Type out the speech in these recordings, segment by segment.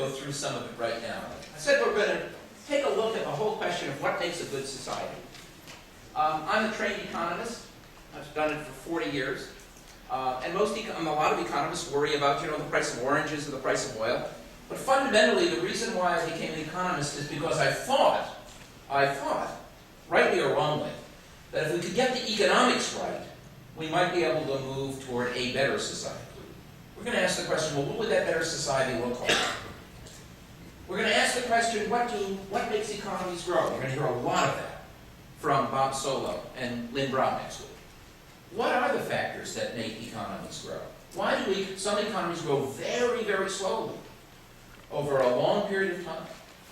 go through some of it right now. I said we're going to take a look at the whole question of what makes a good society. I'm a trained economist. I've done it for 40 years. And a lot of economists worry about, the price of oranges or the price of oil. But fundamentally, the reason why I became an economist is because I thought, rightly or wrongly, that if we could get the economics right, we might be able to move toward a better society. We're going to ask the question, well, what would that better society look like? We're going to ask the question, what makes economies grow? We're going to hear a lot of that from Bob Solow and Lynn Brown next week. What are the factors that make economies grow? Why do some economies grow very, very slowly over a long period of time?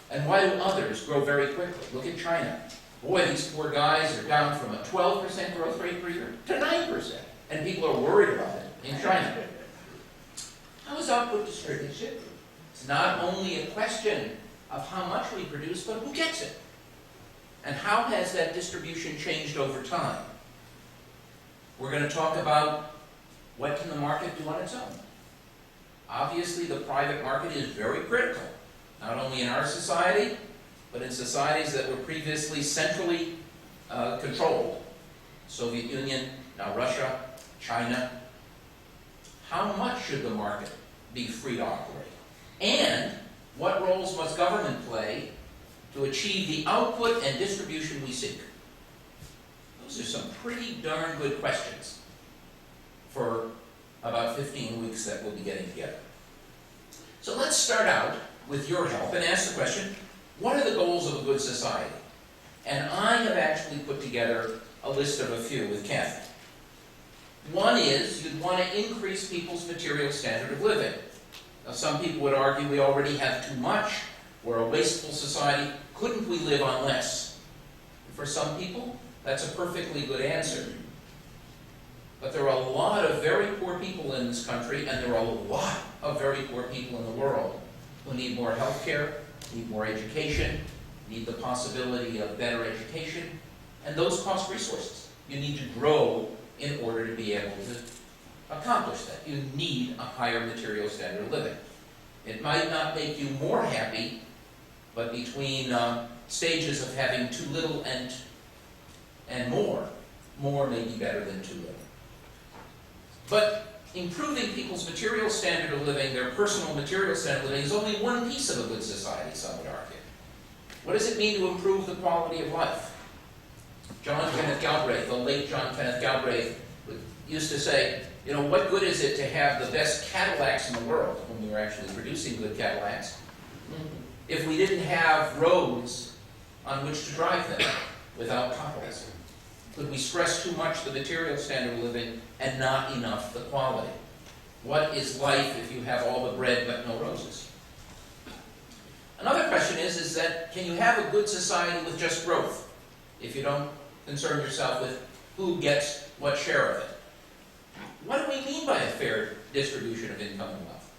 And why do others grow very quickly? Look at China. Boy, these poor guys are down from a 12% growth rate per year to 9%. And people are worried about it in China. How is output distributed? It's not only a question of how much we produce, but who gets it. And how has that distribution changed over time? We're going to talk about what can the market do on its own. Obviously, the private market is very critical, not only in our society, but in societies that were previously centrally controlled. Soviet Union, now Russia, China. How much should the market be free to operate? And what roles must government play to achieve the output and distribution we seek? Those are some pretty darn good questions for about 15 weeks that we'll be getting together. So let's start out with your help and ask the question, what are the goals of a good society? And I have actually put together a list of a few with Kathy. One is you'd want to increase people's material standard of living. Now, some people would argue we already have too much. We're a wasteful society. Couldn't we live on less? For some people, that's a perfectly good answer. But there are a lot of very poor people in this country, and there are a lot of very poor people in the world who need more health care, need more education, need the possibility of better education, and those cost resources. You need to grow in order to be able to accomplish that. You need a higher material standard of living. It might not make you more happy, but between stages of having too little and more may be better than too little. But improving people's material standard of living, their personal material standard of living, is only one piece of a good society, some would argue. What does it mean to improve the quality of life? John Kenneth Galbraith, the late John Kenneth Galbraith, used to say, what good is it to have the best Cadillacs in the world, when we were actually producing good Cadillacs, if we didn't have roads on which to drive them without potholes? Could we stress too much the material standard of living and not enough the quality? What is life if you have all the bread but no roses? Another question is that can you have a good society with just growth if you don't concern yourself with who gets what share of it? What do we mean by a fair distribution of income and wealth?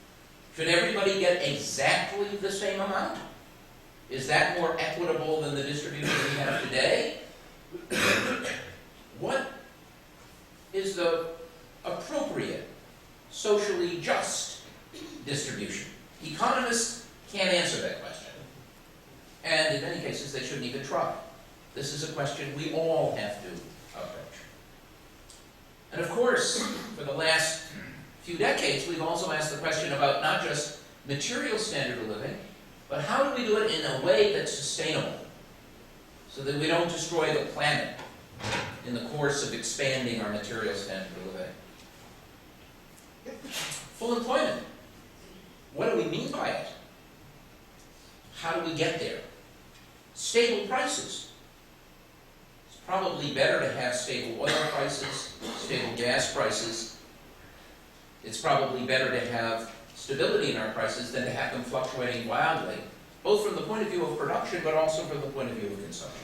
Should everybody get exactly the same amount? Is that more equitable than the distribution we have today? What is the appropriate, socially just distribution? Economists can't answer that question. And in many cases, they shouldn't even try. This is a question we all have to approach. And of course, for the last few decades, we've also asked the question about not just material standard of living, but how do we do it in a way that's sustainable so that we don't destroy the planet in the course of expanding our material standard of living? Full employment. What do we mean by it? How do we get there? Stable prices. It's probably better to have stable oil prices, stable gas prices. It's probably better to have stability in our prices than to have them fluctuating wildly, both from the point of view of production, but also from the point of view of consumption.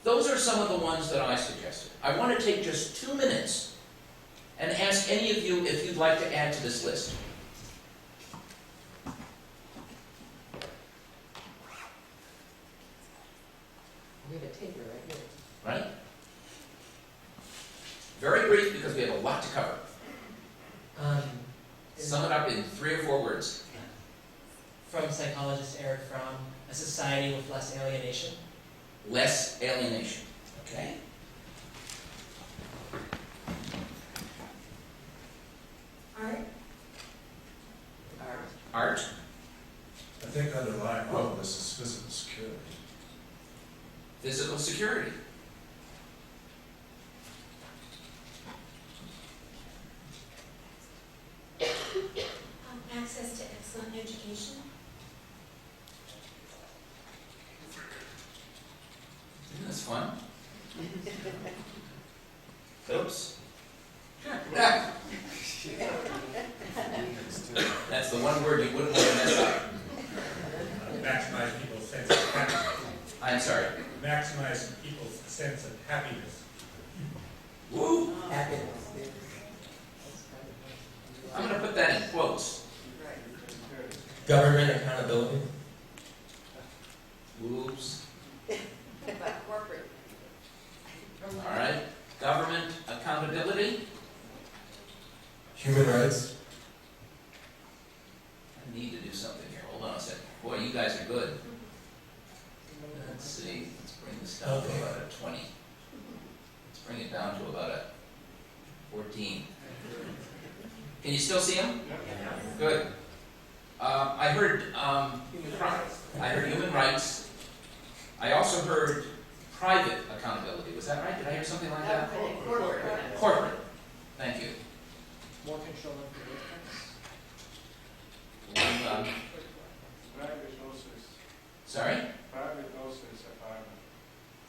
Those are some of the ones that I suggested. I want to take just 2 minutes and ask any of you if you'd like to add to this list. We have a taker right here. Right? Very brief because we have a lot to cover. Sum it up in 3 or 4 words. From psychologist Erich Fromm, a society with less alienation. Less alienation, okay? Art? Art? I think underlying all of this is physical security. Physical security. Access to excellent education. That's fun. Oops. Yeah. That's the one word you wouldn't want to mess up. Maximize people's sense of happiness. I'm sorry. Maximize people's sense of happiness. Woo! Happiness. I'm going to put that in quotes. Government accountability. Oops. Corporate. All right. Government accountability. Human rights. I need to do something here. Hold on a second. Boy, you guys are good. Let's see. Let's bring this down to about a 20. Let's bring it down to about a 14. Can you still see them? Good. I heard human rights. I also heard private accountability. Was that right? Did I hear something like that? Corporate. Thank you. More control of the workplace. And, Private houses, sorry? private houses, apartment,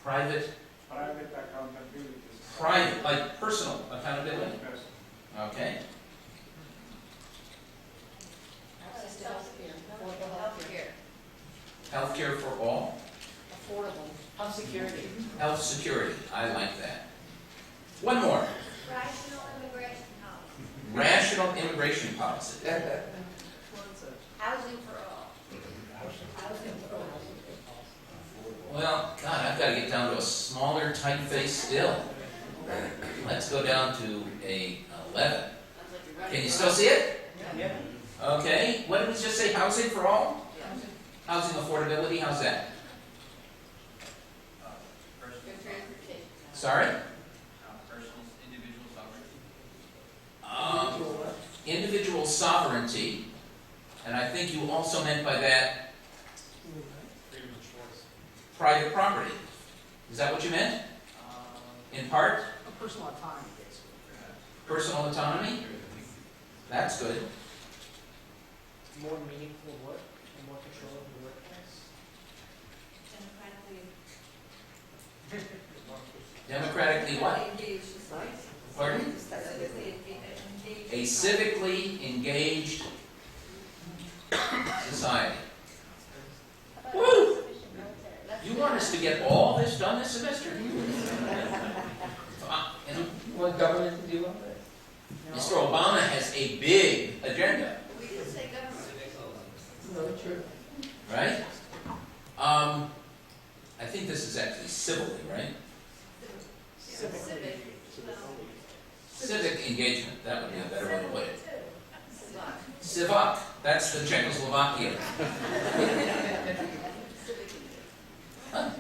Private, private accountability. private, like personal accountability. Yes. Okay. Access to healthcare. Affordable healthcare. Healthcare for all. Affordable. Health security. Health security. I like that. One more. Rational immigration policy. Rational immigration policy. Housing for all. Well, God, I've got to get down to a smaller typeface still. Let's go down to a 11. Can you still see it? Yeah. Okay. What did we just say? Housing for all? Housing affordability. How's that? Good transportation. Sorry? Personal, individual sovereignty. Individual sovereignty. And I think you also meant by that Freedom of choice. private property. Is that what you meant? In part? A personal autonomy, basically. Personal autonomy? That's good. More meaningful work and more control of the workplace. Democratically. Democratically what? Engaged society. Pardon? A civically engaged society. Woo! You want us to get all this done this semester? You know, You want government to do all that? Mr. Obama has a big agenda, We did say government. No, true. right? I think this is actually civilly, right? Civic. Civic engagement, that would be a better way to put it. Civic, that's the Czechoslovakia. Huh?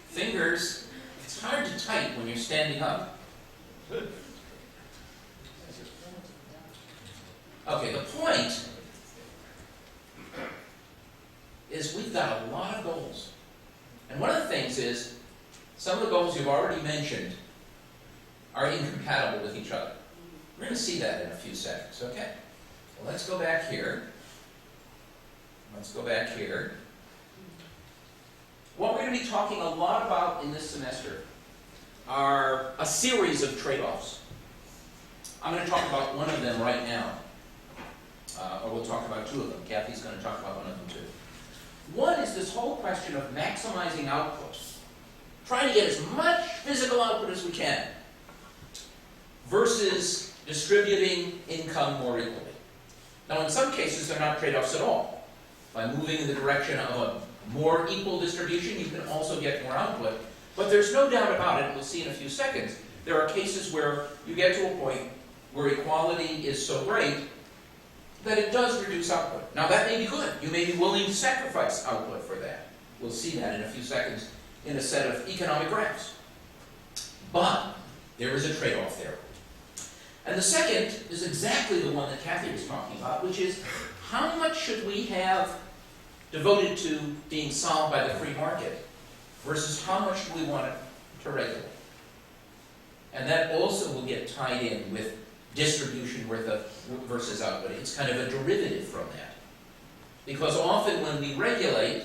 Fingers, it's hard to type when you're standing up. Okay, the point is we've got a lot of goals. And one of the things is, some of the goals you've already mentioned are incompatible with each other. We're going to see that in a few seconds, okay? Well, let's go back here. Let's go back here. What we're going to be talking a lot about in this semester are a series of trade-offs. I'm going to talk about one of them right now. Or we'll talk about two of them. Kathy's going to talk about one of them too. One is this whole question of maximizing output. Trying to get as much physical output as we can versus distributing income more equally. Now, in some cases, they're not trade-offs at all. By moving in the direction of a more equal distribution, you can also get more output. But there's no doubt about it, we'll see in a few seconds, there are cases where you get to a point where equality is so great that it does reduce output. Now, that may be good. You may be willing to sacrifice output for that. We'll see that in a few seconds in a set of economic graphs. But there is a trade-off there. And the second is exactly the one that Kathy was talking about, which is how much should we have devoted to being solved by the free market versus how much do we want it to regulate? And that also will get tied in with distribution versus output. It's kind of a derivative from that. Because often when we regulate,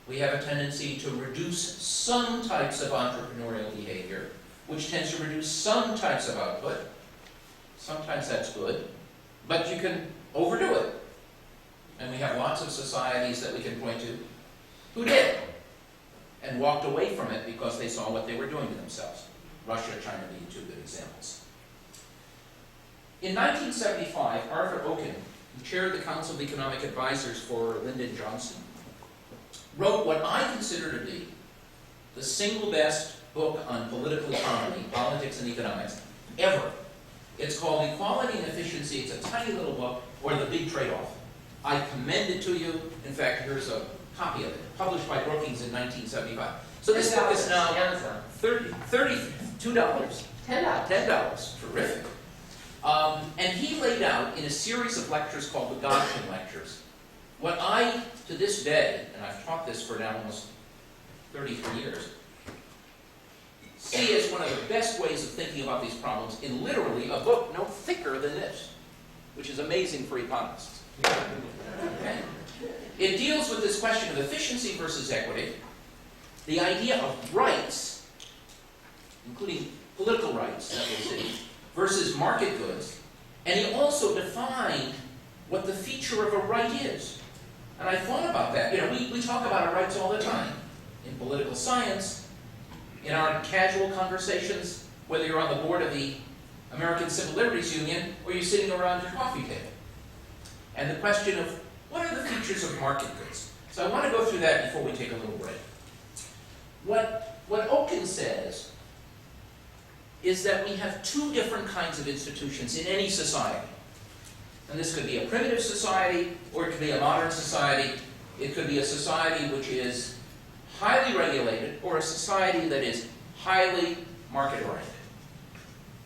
we have a tendency to reduce some types of entrepreneurial behavior, which tends to reduce some types of output. Sometimes that's good, but you can overdo it. And we have lots of societies that we can point to who did and walked away from it because they saw what they were doing to themselves. Russia, China being two good examples. In 1975, Arthur Okun, who chaired the Council of Economic Advisors for Lyndon Johnson, wrote what I consider to be the single best book on political economy, politics and economics, ever. It's called Equality and Efficiency. It's a tiny little book, or The Big Tradeoff. I commend it to you. In fact, here's a copy of it, published by Brookings in 1975. So this book is now Amazon. $32. $10. Terrific. And he laid out in a series of lectures called the Godkin Lectures, what I, to this day, and I've taught this for now almost 33 years, see as one of the best ways of thinking about these problems in literally a book no thicker than this, which is amazing for economists. Okay? It deals with this question of efficiency versus equity, the idea of rights, including political rights that we'll see, versus market goods, and he also defined what the feature of a right is. And I thought about that. You know, we talk about our rights all the time in political science, in our casual conversations, whether you're on the board of the American Civil Liberties Union or you're sitting around your coffee table. And the question of what are the features of market goods? So I want to go through that before we take a little break. What Okun says is that we have two different kinds of institutions in any society. And this could be a primitive society, or it could be a modern society. It could be a society which is highly regulated, or a society that is highly market-oriented.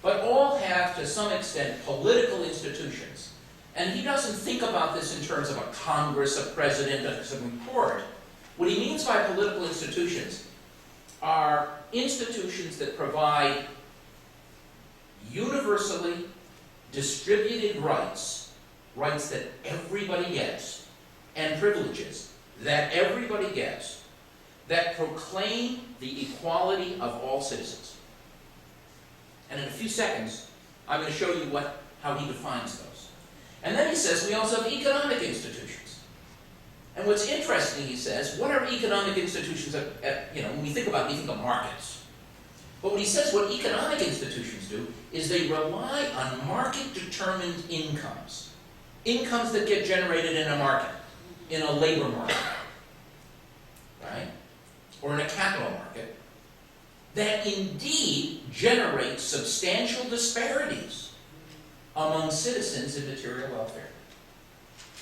But all have, to some extent, political institutions. And he doesn't think about this in terms of a Congress, a president, a Supreme Court. What he means by political institutions are institutions that provide universally distributed rights, rights that everybody gets, and privileges that everybody gets, that proclaim the equality of all citizens. And in a few seconds, I'm going to show you how he defines those. And then he says we also have economic institutions. And what's interesting, he says, what are economic institutions when we think about it, we think of markets. But when he says what economic institutions do is they rely on market-determined incomes. Incomes that get generated in a market, in a labor market, right? Or in a capital market, that indeed generate substantial disparities among citizens in material welfare.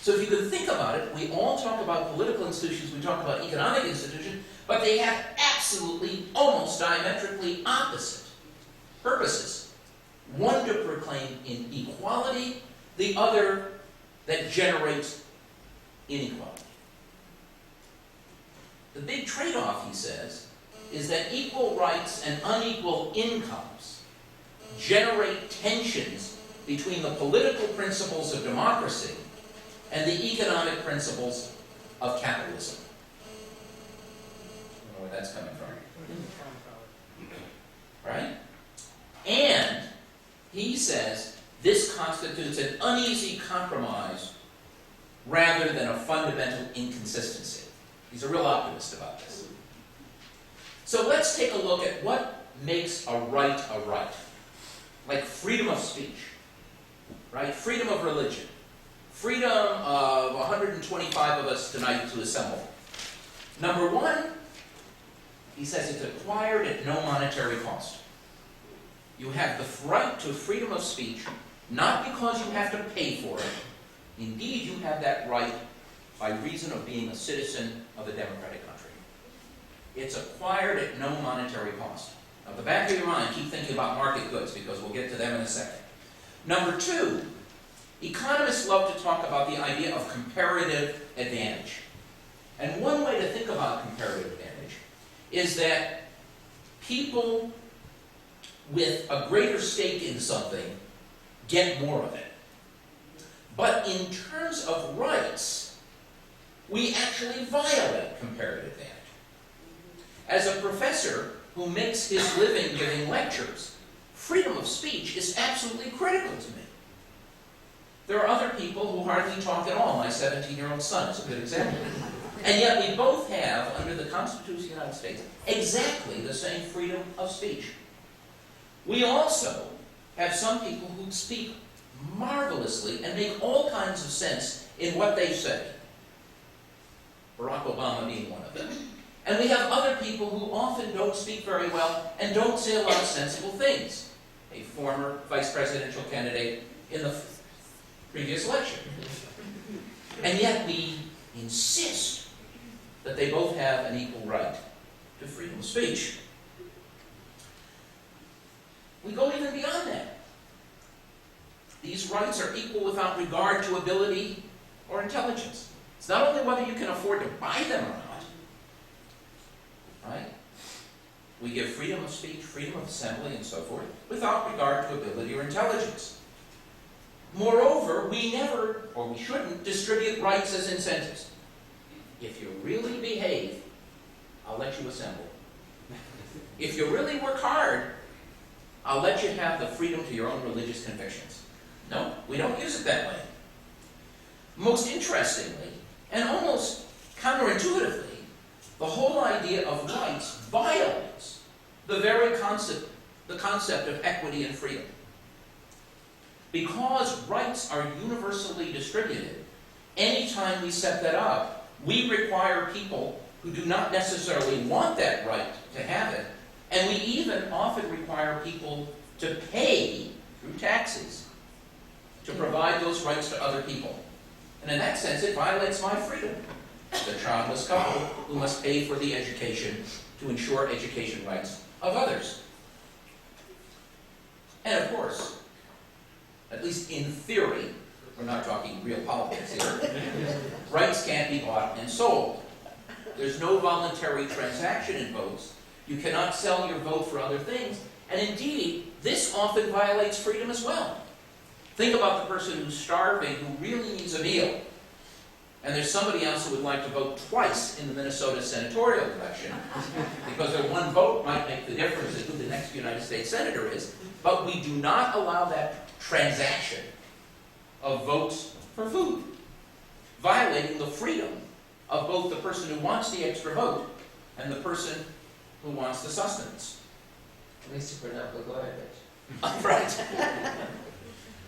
So if you could think about it, we all talk about political institutions, we talk about economic institutions, but they have absolutely, almost diametrically opposite purposes. One to proclaim inequality, the other that generates inequality. The big trade-off, he says, is that equal rights and unequal incomes generate tensions between the political principles of democracy and the economic principles of capitalism. I don't know where that's coming from. Right? And he says this constitutes an uneasy compromise rather than a fundamental inconsistency. He's a real optimist about this. So let's take a look at what makes a right a right. Like freedom of speech, right? Freedom of religion. Freedom of 125 of us tonight to assemble. Number one, he says it's acquired at no monetary cost. You have the right to freedom of speech, not because you have to pay for it, Indeed, you have that right by reason of being a citizen of a democratic country. It's acquired at no monetary cost. Now, at the back of your mind, keep thinking about market goods, because we'll get to them in a second. Number two, economists love to talk about the idea of comparative advantage. And one way to think about comparative advantage is that people with a greater stake in something get more of it. But in terms of rights, we actually violate comparative advantage. As a professor who makes his living giving lectures, freedom of speech is absolutely critical to me. There are other people who hardly talk at all. My 17-year-old son is a good example. And yet we both have, under the Constitution of the United States, exactly the same freedom of speech. We also have some people who speak marvelously and make all kinds of sense in what they say. Barack Obama being one of them. And we have other people who often don't speak very well and don't say a lot of sensible things. A former vice presidential candidate in the previous election. And yet we insist that they both have an equal right to freedom of speech. We go even beyond that. These rights are equal without regard to ability or intelligence. It's not only whether you can afford to buy them or not, right? We give freedom of speech, freedom of assembly, and so forth, without regard to ability or intelligence. Moreover, we never, or we shouldn't, distribute rights as incentives. If you really behave, I'll let you assemble. If you really work hard, I'll let you have the freedom to your own religious convictions. No, we don't use it that way. Most interestingly, and almost counterintuitively, the whole idea of rights violates the very concept of equity and freedom. Because rights are universally distributed, anytime we set that up, we require people who do not necessarily want that right to have it, and we even often require people to pay through taxes to provide those rights to other people. And in that sense, it violates my freedom. The childless couple who must pay for the education to ensure education rights of others. And of course, at least in theory, we're not talking real politics here, rights can't be bought and sold. There's no voluntary transaction in votes. You cannot sell your vote for other things. And indeed, this often violates freedom as well. Think about the person who's starving, who really needs a meal. And there's somebody else who would like to vote twice in the Minnesota senatorial election, because their one vote might make the difference in who the next United States senator is. But we do not allow that transaction of votes for food, violating the freedom of both the person who wants the extra vote and the person who wants the sustenance. At least if we're not Blagojevich. Right.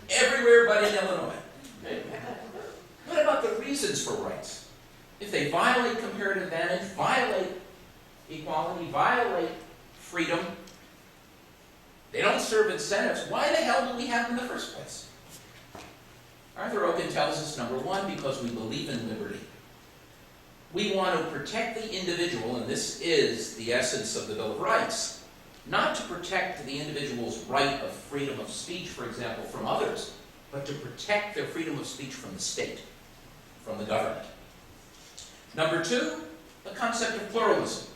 Everywhere but in Illinois. Okay. What about the reasons for rights? If they violate comparative advantage, violate equality, violate freedom, they don't serve incentives, why the hell do we have them in the first place? Arthur Oken tells us, number one, because we believe in liberty. We want to protect the individual, and this is the essence of the Bill of Rights, not to protect the individual's right of freedom of speech, for example, from others, but to protect their freedom of speech from the state, from the government. Number two, the concept of pluralism.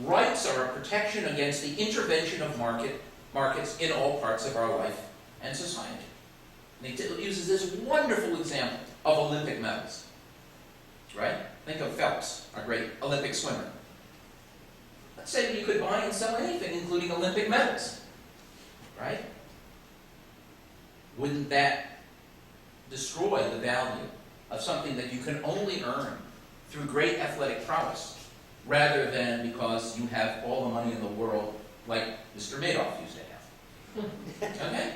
Rights are a protection against the intervention of markets in all parts of our life and society. And he uses this wonderful example of Olympic medals. Right? Think of Phelps, our great Olympic swimmer. Let's say that you could buy and sell anything, including Olympic medals. Right? Wouldn't that destroy the value of something that you can only earn through great athletic prowess, rather than because you have all the money in the world like Mr. Madoff used to have? Okay?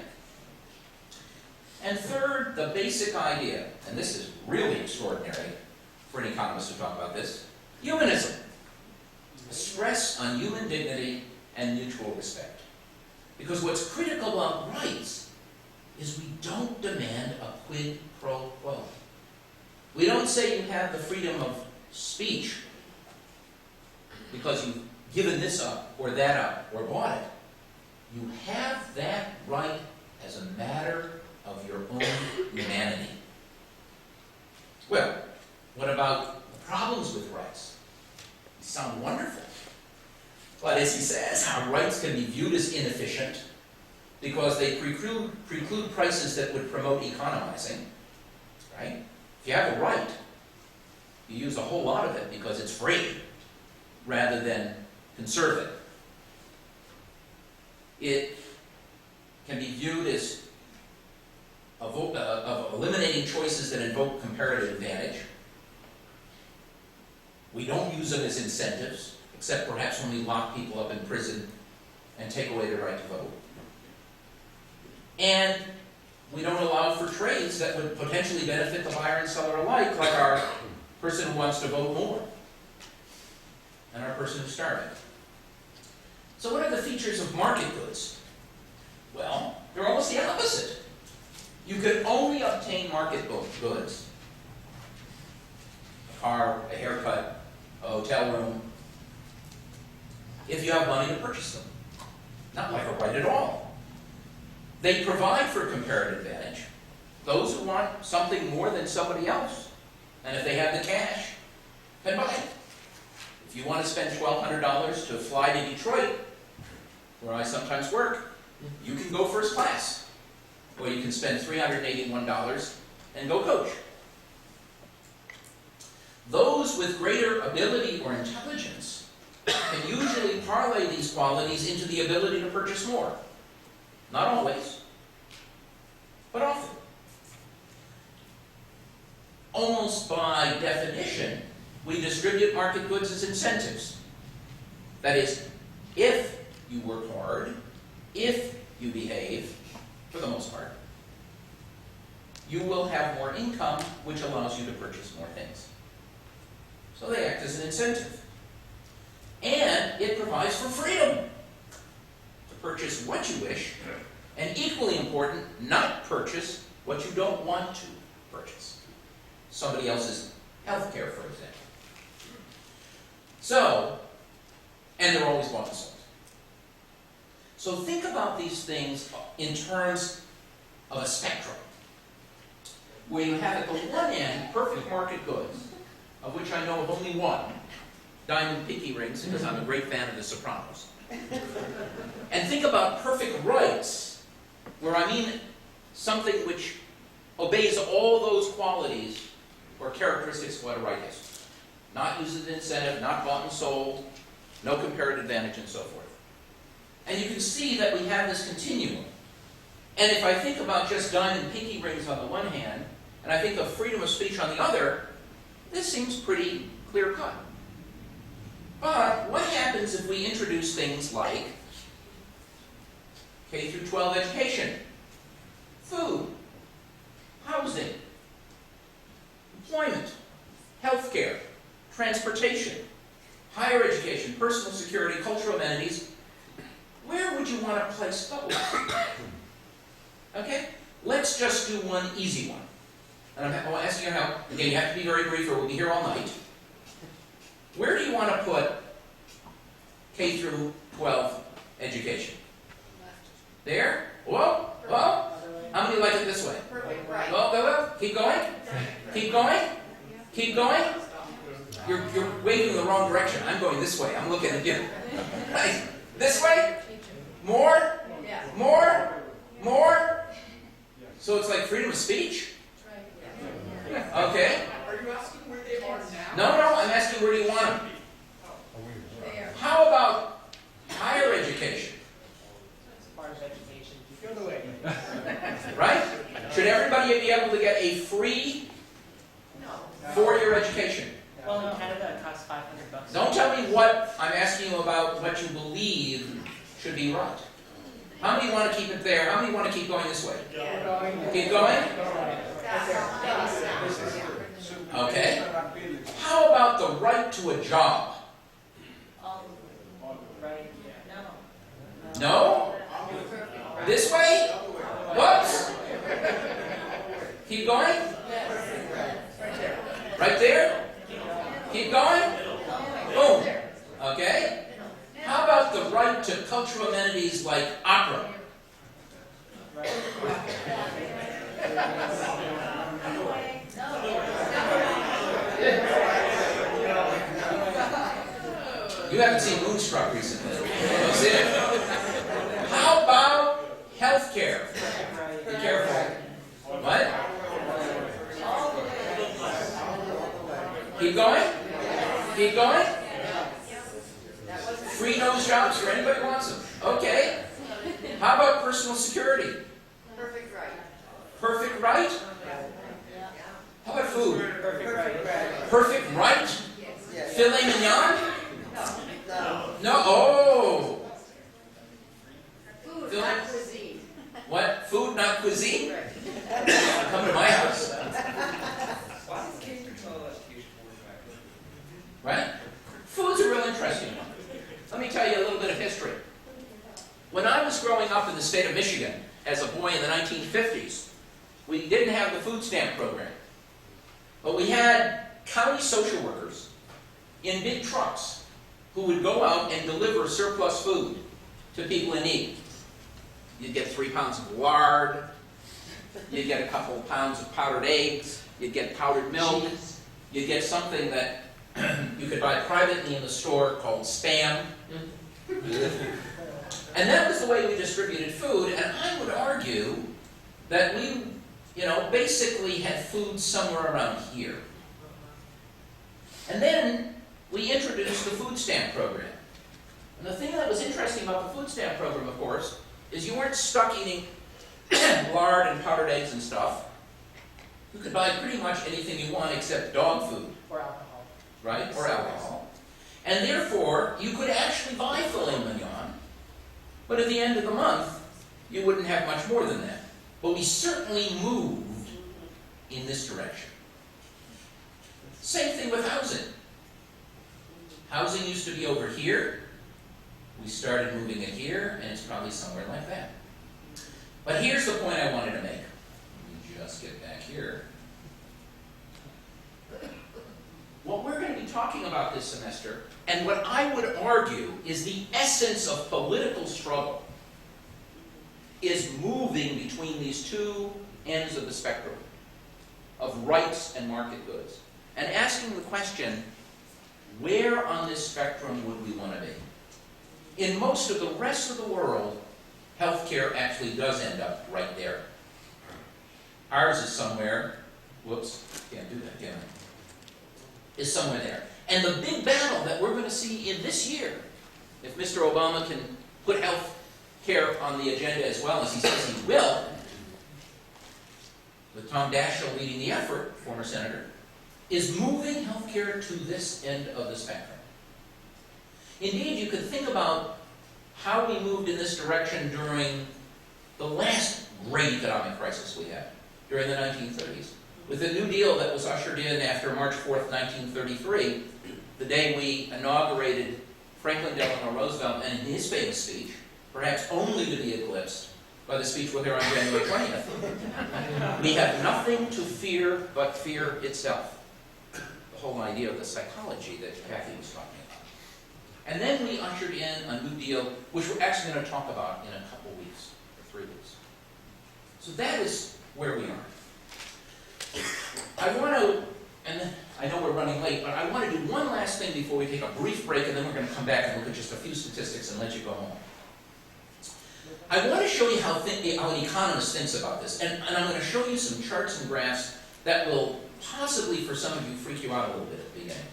And third, the basic idea, and this is really extraordinary for an economist to talk about this, humanism. A stress on human dignity and mutual respect. Because what's critical about rights is we don't demand a quid pro quo. We don't say you have the freedom of speech because you've given this up or that up or bought it. You have that right as a matter of your own humanity. Well, what about the problems with rights? They sound wonderful. But as he says, our rights can be viewed as inefficient because they preclude prices that would promote economizing, right? If you have a right, you use a whole lot of it because it's free rather than conserve it. It can be viewed as of eliminating choices that invoke comparative advantage. We don't use them as incentives, except perhaps when we lock people up in prison and take away their right to vote. And we don't allow for trades that would potentially benefit the buyer and seller alike, like our person who wants to vote more and our person who's starving. So what are the features of market goods? Well, they're almost the opposite. You can only obtain market goods, a car, a haircut, a hotel room, if you have money to purchase them. Not like a right at all. They provide for comparative advantage. Those who want something more than somebody else, and if they have the cash, can buy it. If you want to spend $1,200 to fly to Detroit, where I sometimes work, you can go first class. Or you can spend $381 and go coach. Those with greater ability or intelligence can usually parlay these qualities into the ability to purchase more. Not always, but often. Almost by definition, we distribute market goods as incentives. That is, if you work hard, if you behave, for the most part, you will have more income, which allows you to purchase more things. So they act as an incentive. And it provides for freedom to purchase what you wish, and equally important, not purchase what you don't want to purchase. Somebody else's health care, for example. So, and they're always bought and sold. So think about these things in terms of a spectrum, where you have at the one end perfect market goods, of which I know of only one, diamond pinky rings, because I'm a great fan of The Sopranos. And think about perfect rights, where I mean something which obeys all those qualities or characteristics of what a right is. Not used as an incentive, not bought and sold, no comparative advantage, and so forth. And you can see that we have this continuum. And if I think about just diamond pinky rings on the one hand, and I think of freedom of speech on the other, this seems pretty clear-cut. But what happens if we introduce things like K through 12 education, food, housing, employment, healthcare, transportation, higher education, personal security, cultural amenities? Where would you want to place those? Okay? Let's just do one easy one. And I'm asking your help. Again, you have to be very brief or we'll be here all night. Where do you want to put K through 12 education? There? Whoa? Whoa? How many like it this way? Perfect, right. Whoa. Keep going. Keep going. Keep going. You're waving in the wrong direction. I'm going this way. I'm looking at you. Right. This way? More? Yeah. More? More? So it's like freedom of speech? Okay. Are you asking where they are now? No, I'm asking where do you want them? How about higher education? As far as education, you feel the way. Right? Should everybody be able to get a free No. 4-year education? Well, no, Canada costs $500. Don't tell me what I'm asking you about what you believe should be right. How many want to keep it there? How many want to keep going this way? Keep going? Okay. How about the right to a job? Right? No? This way? Whoops! Keep going? Right there? Keep going? Boom. Okay? How about the right to cultural amenities like opera? You haven't seen Moonstruck recently. You see it? How about health care? Be careful. What? Keep going? Keep going? Free nose jobs for anybody who wants them. Okay. How about personal security? Perfect right. Perfect right? How about food? Perfect right. Perfect right? Yes. Filet mignon? No. No. Oh. Food, Filet- not cuisine. What? Food, not cuisine? Right. Come to my house. Why does K through 12 education board back? Right? Food's a real interesting one. Let me tell you a little bit of history. When I was growing up in the state of Michigan as a boy in the 1950s, we didn't have the food stamp program. But we had county social workers in big trucks who would go out and deliver surplus food to people in need. You'd get 3 pounds of lard, you'd get a couple of pounds of powdered eggs, you'd get powdered milk, Cheese. you'd get something that you could buy privately in the store called Spam. And that was the way we distributed food, and I would argue that we, basically had food somewhere around here. And then we introduced the food stamp program. And the thing that was interesting about the food stamp program, of course, is you weren't stuck eating lard and powdered eggs and stuff. You could buy pretty much anything you want except dog food, Or alcohol. right? Or alcohol. And therefore, you could actually buy filet mignon, but at the end of the month, you wouldn't have much more than that. But we certainly moved in this direction. Same thing with housing. Housing used to be over here. We started moving it here, and it's probably somewhere like that. But here's the point I wanted to make. Let me just get back here. What we're going to be talking about this semester, and what I would argue is the essence of political struggle, is moving between these two ends of the spectrum of rights and market goods, and asking the question, where on this spectrum would we want to be? In most of the rest of the world, healthcare actually does end up right there. Ours is somewhere, whoops, can't do that, can I? Is somewhere there. And the big battle that we're going to see in this year, if Mr. Obama can put health care on the agenda as well as he says he will, with Tom Daschle leading the effort, former senator, is moving healthcare to this end of the spectrum. Indeed, you could think about how we moved in this direction during the last great economic crisis we had, during the 1930s. With the New Deal that was ushered in after March 4th, 1933, the day we inaugurated Franklin Delano Roosevelt and his famous speech, perhaps only to be eclipsed by the speech we'll hear on January 20th. We have nothing to fear but fear itself. The whole idea of the psychology that Kathy was talking about. And then we ushered in a New Deal, which we're actually going to talk about in a couple weeks, or 3 weeks. So that is where we are. I want to, and I know we're running late, but I want to do one last thing before we take a brief break, and then we're going to come back and look at just a few statistics and let you go home. I want to show you how an economist thinks about this, and I'm going to show you some charts and graphs that will possibly, for some of you, freak you out a little bit at the beginning.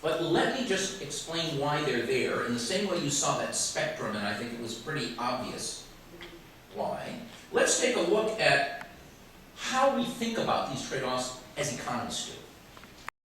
But let me just explain why they're there, in the same way you saw that spectrum, and I think it was pretty obvious why. Let's take a look at how we think about these trade-offs as economists do.